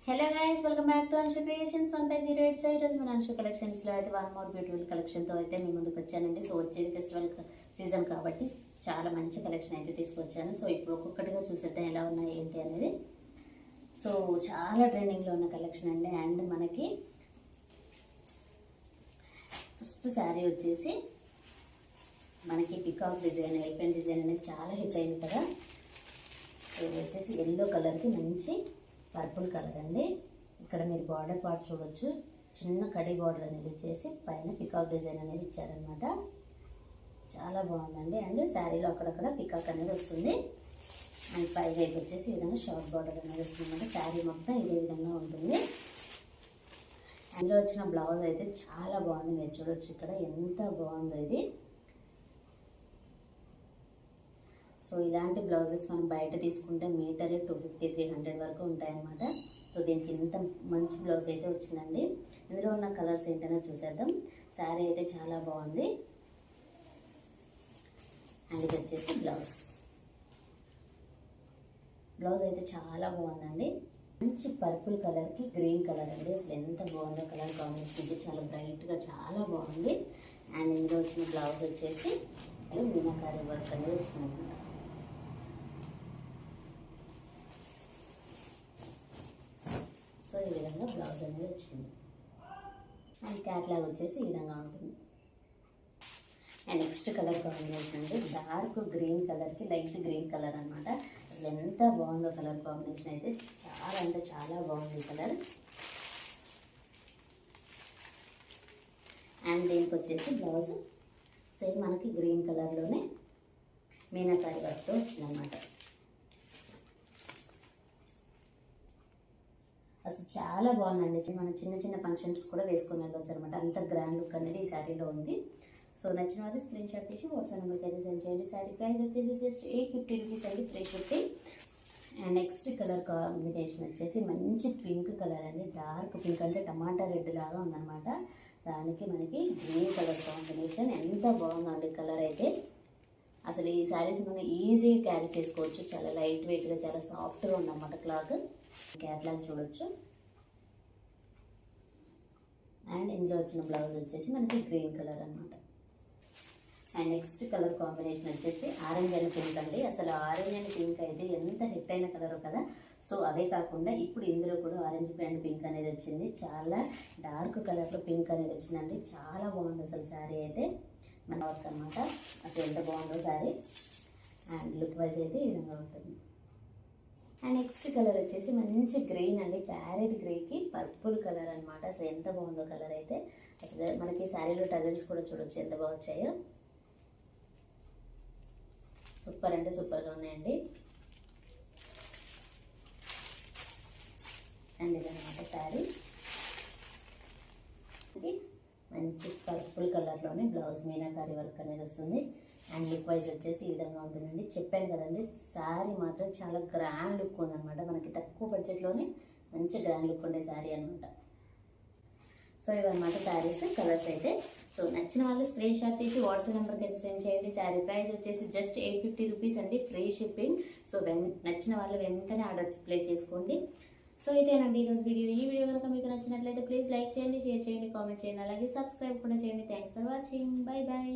Hello guys, welcome back to Anshu creations 1/08. So ఈరోజు మన అన్షు కలెక్షన్స్లో అయితే వన్ మోర్ బ్యూటిఫుల్ కలెక్షన్తో అయితే మీ ముందుకు వచ్చానండి. సో వచ్చేది ఫెస్టివల్ సీజన్ కాబట్టి చాలా మంచి కలెక్షన్ అయితే తీసుకొచ్చాను. సో ఇప్పుడు ఒక్కొక్కటిగా చూసేద్దాం ఎలా ఉన్నాయి ఏంటి అనేది. సో చాలా ట్రెండింగ్లో ఉన్న కలెక్షన్ అండి. అండ్ మనకి ఫస్ట్ శారీ వచ్చేసి మనకి పికాక్ డిజైన్, ఎలిఫెంట్ డిజైన్ అనేది చాలా హిట్ అయింది కదా. సో ఇది వచ్చేసి ఎల్లో కలర్కి మంచి పర్పుల్ కలర్ అండి. ఇక్కడ మీరు బార్డర్ పార్ట్ చూడొచ్చు, చిన్న కడి బార్డర్ అనేది ఇచ్చేసి పైన పికాక్ డిజైన్ అనేది ఇచ్చారనమాట. చాలా బాగుందండి. అండ్ శారీలో అక్కడక్కడ పికాక్ అనేది వస్తుంది. అండ్ పై వైపు వచ్చేసి ఈ విధంగా షార్ట్ బార్డర్ అనేది వస్తుంది అనమాట. శారీ మొత్తం ఇదే విధంగా ఉంటుంది. అందులో వచ్చిన బ్లౌజ్ అయితే చాలా బాగుంది. మీరు చూడొచ్చు ఇక్కడ ఎంత బాగుందో ఇది. సో ఇలాంటి బ్లౌజెస్ మనం బయట తీసుకుంటే మీటర్ 250-300 వరకు ఉంటాయన్నమాట. సో దీనికి ఇంత మంచి బ్లౌజ్ అయితే వచ్చిందండి. ఇందులో ఉన్న కలర్స్ ఏంటనే చూసేద్దాం. శారీ అయితే చాలా బాగుంది. అండ్ ఇది వచ్చేసి బ్లౌజ్ అయితే చాలా బాగుందండి. మంచి పర్పుల్ కలర్కి గ్రీన్ కలర్ అండి. అసలు ఎంత బాగుందో కలర్ కాంబినేషన్ అయితే చాలా బ్రైట్గా చాలా బాగుంది. అండ్ ఇందులో వచ్చిన బ్లౌజ్ వచ్చేసి మీనాకారి వర్క్ అనేది వచ్చిందన్నమాట. సో ఈ విధంగా బ్లౌజ్ అనేది వచ్చింది. అండ్ క్యాట్లాగ్ వచ్చేసి ఈ విధంగా ఉంటుంది. అండ్ నెక్స్ట్ కలర్ కాంబినేషన్ అంటే డార్క్ గ్రీన్ కలర్కి లైట్ గ్రీన్ కలర్ అనమాట. అసలు ఎంత బాగుందో కలర్ కాంబినేషన్ అయితే చాలా అంటే చాలా బాగుంది కలర్. అండ్ దీనికి వచ్చేసి బ్లౌజ్ సేమ్ మనకి గ్రీన్ కలర్లోనే మీనాకారి వర్క్తో వచ్చిందన్నమాట. అసలు చాలా బాగుందండి. మనం చిన్న చిన్న ఫంక్షన్స్ కూడా వేసుకొని వెళ్ళవచ్చు అనమాట. అంత గ్రాండ్ లుక్ అనేది ఈ శారీలో ఉంది. సో నచ్చిన వారి స్క్రీన్ షాట్ తీసి వాట్సాప్ నెంబర్కి అయితే సెండ్ చేయండి. శారీ ప్రైస్ వచ్చేసి జస్ట్ 850 రూపీస్ అండి, 350. అండ్ నెక్స్ట్ కలర్ కాంబినేషన్ వచ్చేసి మంచి పింక్ కలర్ అండి. డార్క్ పింక్ అంటే టమాటా రెడ్ లాగా ఉందన్నమాట. దానికి మనకి గ్రీన్ కలర్ కాంబినేషన్ ఎంత బాగుందండి కలర్ అయితే. అసలు ఈ శారీస్ మనం ఈజీగా క్యారీ చేసుకోవచ్చు. చాలా లైట్ వెయిట్గా చాలా సాఫ్ట్గా ఉందన్నమాట క్లాత్. క్యాట్లాగ్ చూడొచ్చు. అండ్ ఇందులో వచ్చిన బ్లౌజ్ వచ్చేసి మనకి గ్రీన్ కలర్ అనమాట. అండ్ నెక్స్ట్ కలర్ కాంబినేషన్ వచ్చేసి ఆరెంజ్ అండ్ పింక్ అండి. అసలు ఆరెంజ్ అండ్ పింక్ అయితే ఎంత హిట్ అయిన కలర్ కదా. సో అవే కాకుండా ఇప్పుడు ఇందులో కూడా ఆరెంజ్ అండ్ పింక్ అనేది వచ్చింది. చాలా డార్క్ కలర్లో పింక్ అనేది వచ్చిందండి. చాలా బాగుంది అసలు శారీ అయితే మన వర్క్ అనమాట. అసలు ఎంత బాగుందో శారీ. అండ్ లుక్ వైజ్ అయితే ఈ విధంగా ఉంటుంది. అండ్ నెక్స్ట్ కలర్ వచ్చేసి మంచి గ్రీన్ అండి. ప్యారెట్ గ్రేకి పర్పుల్ కలర్ అనమాట. అసలు ఎంత బాగుందో కలర్ అయితే. అసలు మనకి శారీలో టజల్స్ కూడా చూడొచ్చు ఎంత బాగా వచ్చాయో. సూపర్ అంటే సూపర్గా ఉన్నాయండి. అండ్ ఇదనమాట శారీ. మంచి పర్పుల్ కలర్లోనే బ్లౌజ్ మీనాకారి వర్క్ అనేది వస్తుంది. అండ్ లుక్ వైజ్ వచ్చేసి ఈ విధంగా ఉంటుందండి. చెప్పాను కదండి, శారీ మాత్రం చాలా గ్రాండ్ లుక్ ఉందన్నమాట. మనకి తక్కువ బడ్జెట్లోనే మంచి గ్రాండ్ లుక్ ఉండే శారీ అనమాట. సో ఇవన్నమాట శారీస్ కలర్స్ అయితే. సో నచ్చిన వాళ్ళు స్క్రీన్ షాట్ తీసి వాట్సాప్ నెంబర్కి అయితే సెండ్ చేయండి. శారీ ప్రైస్ వచ్చేసి జస్ట్ 850 రూపీస్ అండి, ఫ్రీ షిప్పింగ్. సో నచ్చిన వాళ్ళు వెంటనే ఆర్డర్ ప్లేస్ చేసుకోండి. సో ఇదేనండి ఈరోజు వీడియో. ఈ వీడియో కనుక మీకు నచ్చినట్లయితే ప్లీజ్ లైక్ చేయండి, షేర్ చేయండి, కామెంట్ చేయండి, అలాగే సబ్స్క్రైబ్ కూడా చేయండి. Thanks for watching. Bye bye.